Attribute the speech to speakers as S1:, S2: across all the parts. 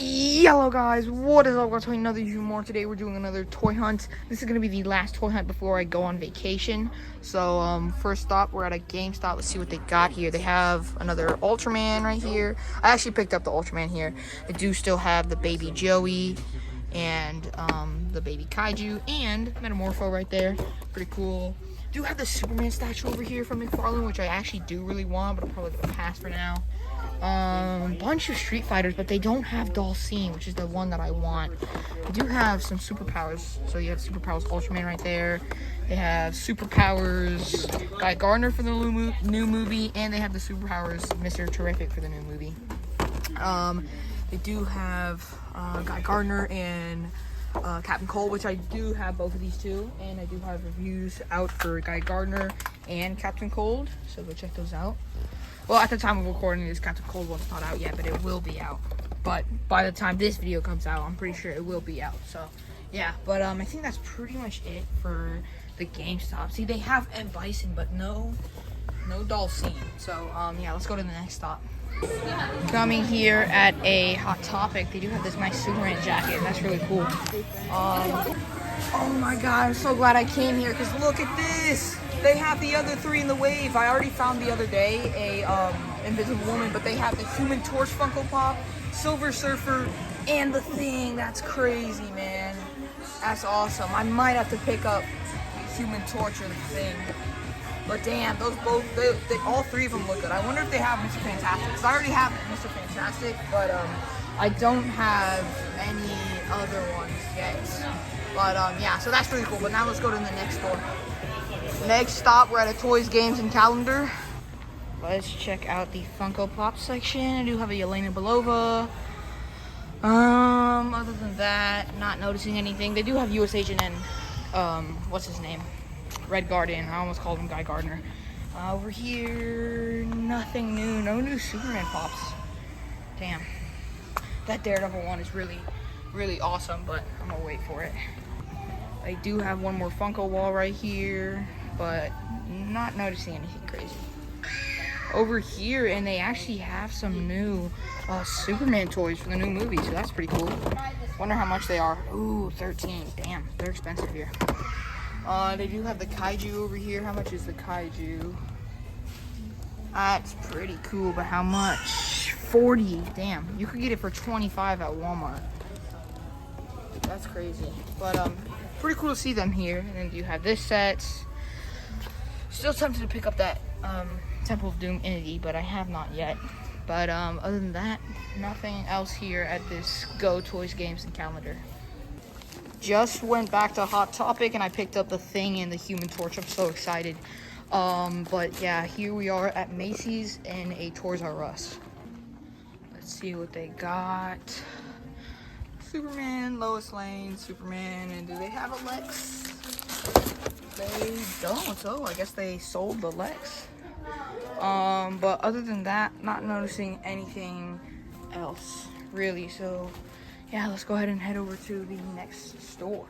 S1: Hello guys, what is up? We're doing another more. Today we're doing another toy hunt. This is gonna be the last toy hunt before I go on vacation. So first stop, we're at a GameStop. Let's see what they got here. They have another Ultraman right here. I actually picked up the Ultraman here. They do still have the baby Joey and the baby Kaiju and Metamorpho right there. Pretty cool. Do have the Superman statue over here from McFarlane, which I actually do really want, but I'm probably gonna pass for now. Bunch of Street Fighters, but they don't have Dalsim, which is the one that I want. They do have some superpowers. So you have Superpowers Ultraman right there. They have Superpowers Guy Gardner for the new movie, and they have the Superpowers Mr. Terrific for the new movie. They do have Guy Gardner and Captain Cold, which I do have both of these two, and I do have reviews out for Guy Gardner and Captain Cold, so go check those out. Well, at the time of recording this, Captain Cold one's not out yet, but it will be out. But by the time this video comes out, I'm pretty sure it will be out. So, yeah. But I think that's pretty much it for the GameStop. See, they have M. Bison, but no Dalsim. So, yeah, let's go to the next stop. Coming here at a Hot Topic, they do have this nice Superman jacket, and that's really cool. Oh my god, I'm so glad I came here, because look at this! They have the other three in the wave. I already found the other day a Invisible Woman, but they have the Human Torch Funko Pop, Silver Surfer, and the Thing. That's crazy, man. That's awesome. I might have to pick up Human Torch or the Thing. But damn, those both, all three of them look good. I wonder if they have Mr. Fantastic, because I already have Mr. Fantastic, but I don't have any other ones yet. But yeah, so that's really cool. But now let's go to the next store. Next stop, we're at a Toys, Games, and Calendar. Let's check out the Funko Pop section. I do have a Yelena Belova. Other than that, not noticing anything. They do have US Agent and what's his name? Red Guardian. I almost called him Guy Gardner. Over here, nothing new. No new Superman pops. Damn. That Daredevil one is really, really awesome, but I'm gonna wait for it. I do have one more Funko wall right here, but not noticing anything crazy. Over here, and they actually have some new Superman toys for the new movie, so that's pretty cool. Wonder how much they are. Ooh, 13. Damn, they're expensive here. They do have the Kaiju over here. How much is the Kaiju? That's pretty cool, but how much? 40. Damn, you could get it for 25 at Walmart. That's crazy. But pretty cool to see them here. And then you have this set. Still tempted to pick up that Temple of Doom Entity, but I have not yet. But other than that, nothing else here at this Go Toys, Games, and Calendar. Just went back to Hot Topic and I picked up the Thing and the Human Torch. I'm so excited. But yeah, here we are at Macy's and a Toys R Us. Let's see what they got. Superman, Lois Lane, Superman, and do they have a Lex? They don't. Oh, I guess they sold the Lex. But other than that, not noticing anything else really. So yeah, let's go ahead and head over to the next store.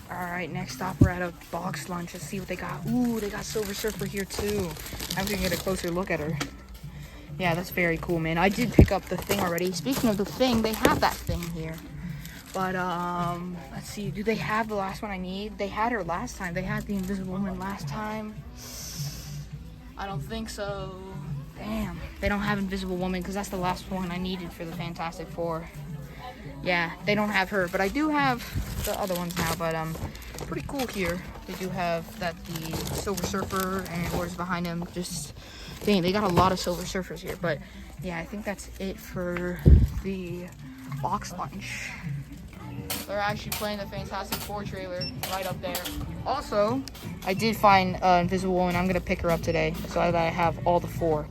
S1: Alright, next stop, we're at a box lunch. Let's see what they got. Ooh, they got Silver Surfer here too. I'm gonna get a closer look at her. Yeah, that's very cool, man. I did pick up the Thing already. Speaking of the Thing, they have that Thing here. But, let's see. Do they have the last one I need? They had her last time. They had the Invisible Woman last time. I don't think so. Damn. They don't have Invisible Woman because that's the last one I needed for the Fantastic Four. Yeah, they don't have her. But I do have the other ones now. But, pretty cool here. They do have that the Silver Surfer and whoever's behind him. Just, dang, they got a lot of Silver Surfers here. But, yeah, I think that's it for the box lunch. They're actually playing the Fantastic Four trailer right up there. Also, I did find Invisible Woman. I'm going to pick her up today so that I have all the four.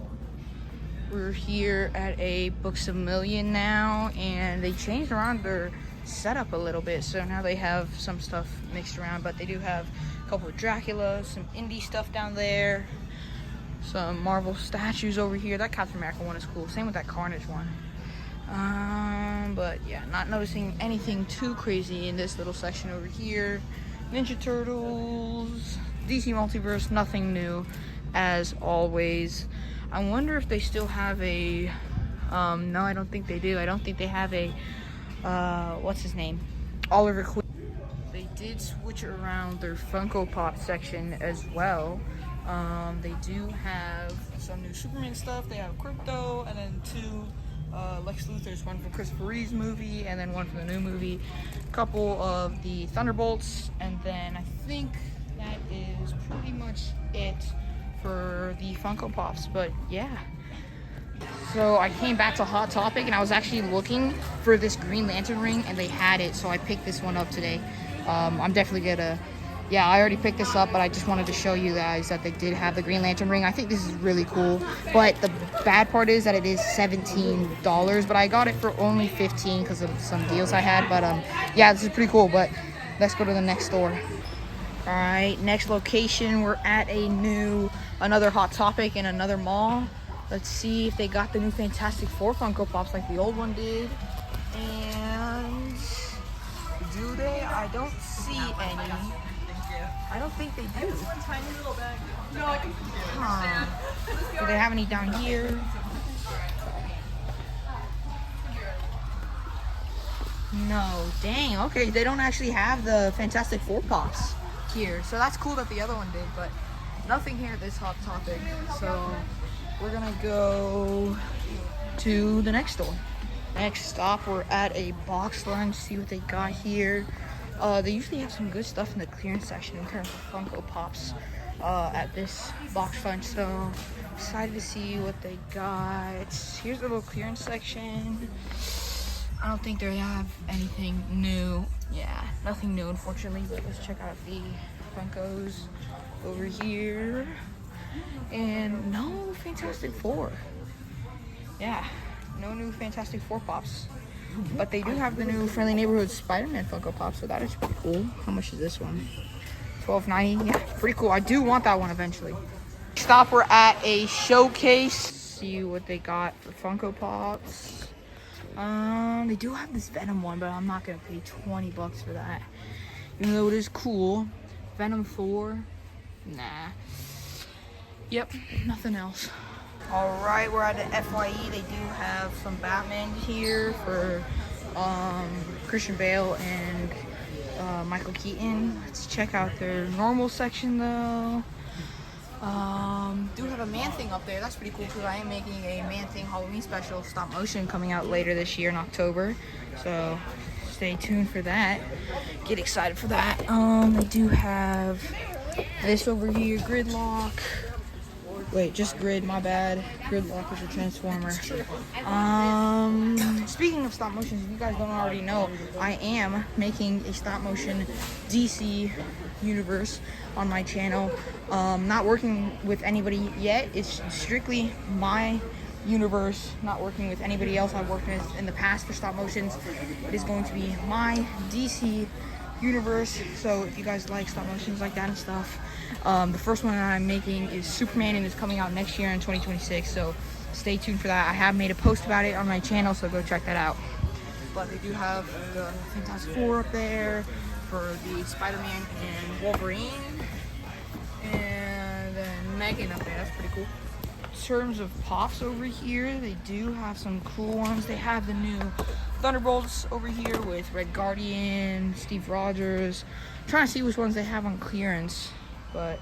S1: We're here at a Books A Million now, and they changed around their setup a little bit. So now they have some stuff mixed around, but they do have a couple of Dracula, some indie stuff down there, some Marvel statues over here. That Captain America one is cool. Same with that Carnage one. But yeah, not noticing anything too crazy in this little section over here. Ninja Turtles, DC Multiverse, nothing new as always. I wonder if they still have a No, I don't think they do. I don't think they have a, what's his name? Oliver Queen. They did switch around their Funko Pop section as well. They do have some new Superman stuff. They have Crypto, and then 2 Lex Luthor's, one from Christopher Reeve's movie, and then one from the new movie. A couple of the Thunderbolts, and then I think that is pretty much it for the Funko Pops. But yeah. So I came back to Hot Topic, and I was actually looking for this Green Lantern ring, and they had it, so I picked this one up today. I'm definitely gonna, yeah, I already picked this up, but I just wanted to show you guys that they did have the Green Lantern ring. I think this is really cool, but the bad part is that it is $17, but I got it for only $15 because of some deals I had. But yeah, this is pretty cool. But let's go to the next store. All right, next location. We're at another Hot Topic in another mall. Let's see if they got the new Fantastic Four Funko Pops like the old one did. And do they? I don't see any. I don't think they do.
S2: Tiny little bag. No, I can.
S1: Do they have any down here? No. Dang. Okay, they don't actually have the Fantastic Four Pops here. So that's cool that the other one did, but nothing here at this Hot Topic. So we're gonna go to the next store. Next stop, we're at a box lunch. See what they got here. They usually have some good stuff in the clearance section in terms of Funko Pops at this box lunch. So excited to see what they got. Here's the little clearance section. I don't think they have anything new. Yeah, nothing new unfortunately. But let's check out the Funkos over here. And no Fantastic Four. Yeah, no new Fantastic Four Pops. But they do have the new Friendly Neighborhood Spider-Man Funko Pop, so that is pretty cool. How much is this one? $12.90. Yeah, pretty cool. I do want that one eventually. Stop, we're at a showcase. See what they got for Funko Pops. They do have this Venom one, but I'm not gonna pay $20 for that. Even though it is cool. Venom 4. Nah. Yep, nothing else. Alright, we're at the FYE. They do have some Batman here for Christian Bale and Michael Keaton. Let's check out their normal section though. Do have a Man-Thing up there. That's pretty cool because I am making a Man-Thing Halloween special stop motion coming out later this year in October. So stay tuned for that. Get excited for that. They do have this over here, Gridlock. Wait, just Grid, my bad. Gridlock is a Transformer. Speaking of stop motions, if you guys don't already know, I am making a stop motion DC universe on my channel. Not working with anybody yet. It's strictly my universe, not working with anybody else I've worked with in the past for stop motions. It is going to be my DC universe. So if you guys like stop motions like that and stuff, the first one that I'm making is Superman, and it's coming out next year in 2026. So stay tuned for that. I have made a post about it on my channel, so go check that out. But they do have the Fantastic Four up there for the Spider-Man and Wolverine, and then Megan up there. That's pretty cool. In terms of pops over here, they do have some cool ones. They have the new Thunderbolts over here with Red Guardian, Steve Rogers. I'm trying to see which ones they have on clearance, but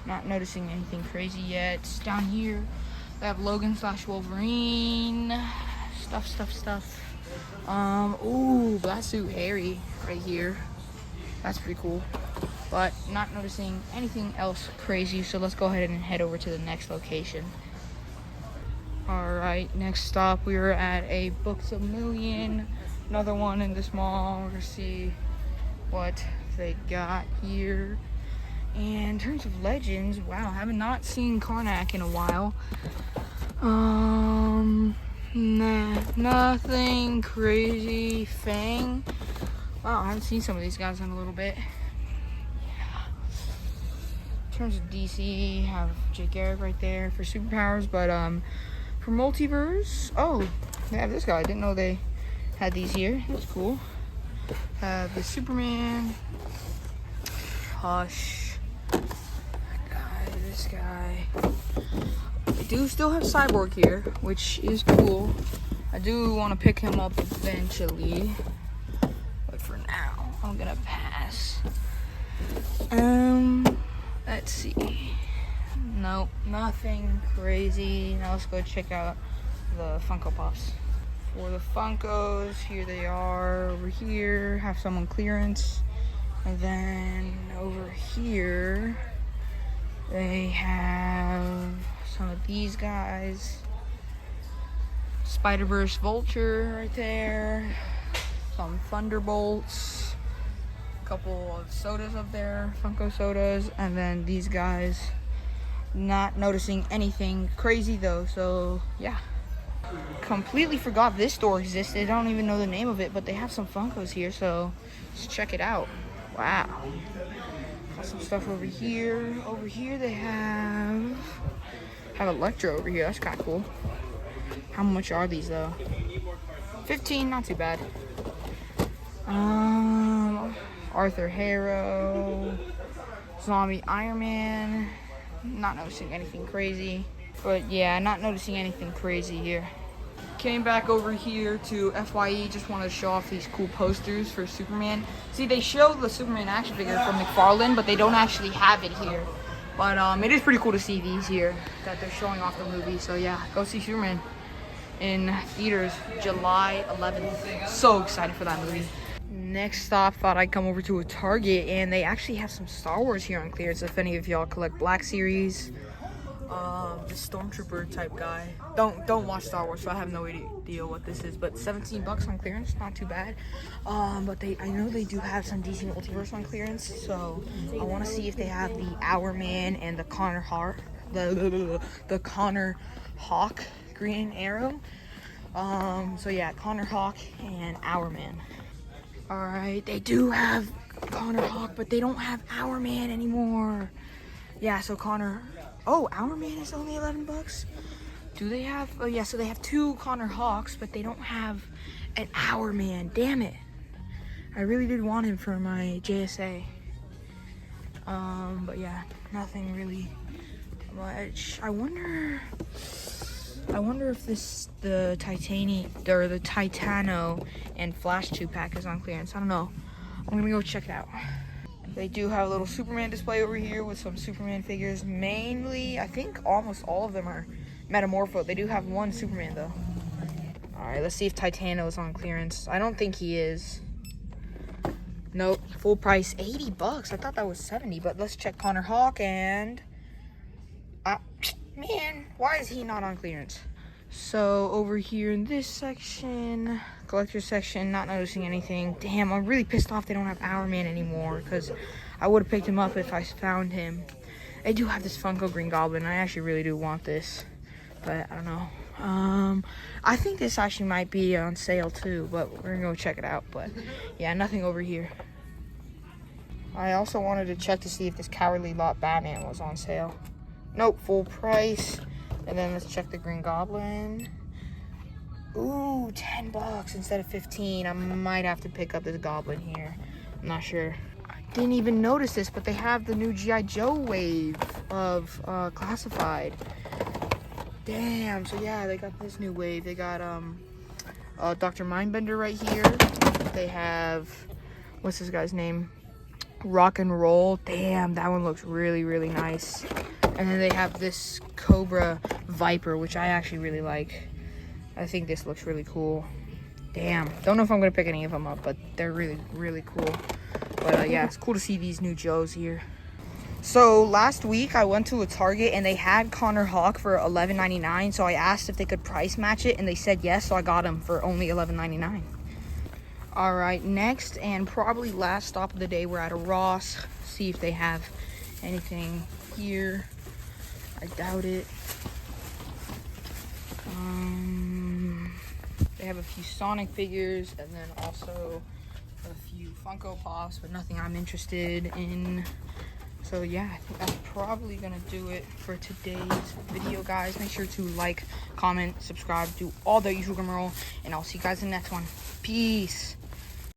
S1: not noticing anything crazy yet. Down here, they have Logan / Wolverine. Stuff. Ooh, Black Suit Harry right here. That's pretty cool. But not noticing anything else crazy, so let's go ahead and head over to the next location. Alright, next stop, we were at a Books A Million, another one in this mall. We're gonna see what they got here. And in terms of Legends, wow, I have not seen Karnak in a while. Nah, nothing crazy. Fang. Wow, I haven't seen some of these guys in a little bit. In terms of DC, have Jake Garrick right there for superpowers, but for multiverse, oh, they have this guy. I didn't know they had these here. That's cool. Have the Superman, Hush, that guy, this guy. I do still have Cyborg here, which is cool. I do want to pick him up eventually, but for now, I'm gonna pass. Let's see. Nope, nothing crazy. Now let's go check out the Funko Pops. For the Funkos, here they are. Over here, have some on clearance. And then over here, they have some of these guys. Spider-Verse Vulture right there. Some Thunderbolts. A couple of sodas up there, Funko sodas. And then these guys. Not noticing anything crazy though, so yeah. Completely forgot this store existed. I don't even know the name of it, but they have some Funkos here, so let's check it out. Wow. Got some stuff over here. Over here they have Electro over here. That's kind of cool. How much are these though? 15, not too bad. Arthur Harrow, Zombie Iron Man. Not noticing anything crazy, but yeah, not noticing anything crazy here. Came back over here to FYE, just wanted to show off these cool posters for Superman. See, they show the Superman action figure from McFarlane, but they don't actually have it here. But it is pretty cool to see these here, that they're showing off the movie. So yeah, go see Superman in theaters July 11th. So excited for that movie. Next stop, thought I'd come over to a Target, and they actually have some Star Wars here on clearance. If any of y'all collect Black Series, the Stormtrooper type guy. Don't watch Star Wars, so I have no idea what this is. But 17 bucks on clearance, not too bad. But I know they do have some DC Multiverse on clearance, so I want to see if they have the Hourman and the Connor Hawk, the Connor Hawk Green Arrow. So yeah, Connor Hawk and Hourman. Alright, they do have Connor Hawk, but they don't have Hourman anymore. Yeah, so Hourman is only 11 bucks. Do they have, oh yeah, so they have two Connor Hawks, but they don't have an Hourman. Damn it. I really did want him for my JSA. But yeah, nothing really much. I wonder if the Titano and Flash 2-pack is on clearance. I don't know. I'm gonna go check it out. They do have a little Superman display over here with some Superman figures. Mainly, I think almost all of them are Metamorpho. They do have one Superman though. Alright, let's see if Titano is on clearance. I don't think he is. Nope, full price, 80 bucks. I thought that was 70, but let's check Connor Hawk and... man, why is he not on clearance? So over here in this section, collector section, not noticing anything. Damn, I'm really pissed off they don't have Hourman anymore, because I would have picked him up if I found him. They do have this Funko Green Goblin. I actually really do want this, but I don't know. I think this actually might be on sale too, but we're gonna go check it out. But yeah, nothing over here. I also wanted to check to see if this Cowardly Lot Batman was on sale. Nope, full price. And then let's check the Green Goblin. Ooh, 10 bucks instead of 15. I might have to pick up this Goblin here. I'm not sure. I didn't even notice this, but they have the new G.I. Joe wave of Classified. Damn, so yeah, they got this new wave. They got Dr. Mindbender right here. They have, what's this guy's name? Rock and Roll. Damn, that one looks really, really nice. And then they have this Cobra Viper, which I actually really like. I think this looks really cool. Damn, don't know if I'm gonna pick any of them up, but they're really, really cool. But yeah, it's cool to see these new Joes here. So last week I went to a Target and they had Connor Hawk for $11.99. So I asked if they could price match it and they said yes, so I got him for only $11.99. All right, next and probably last stop of the day, we're at a Ross. See if they have anything here. I doubt it. They have a few Sonic figures and then also a few Funko Pops, but nothing I'm interested in. So yeah, I think that's probably gonna do it for today's video, guys. Make sure to like, comment, subscribe, do all the usual rigmarole, and I'll see you guys in the next one. Peace.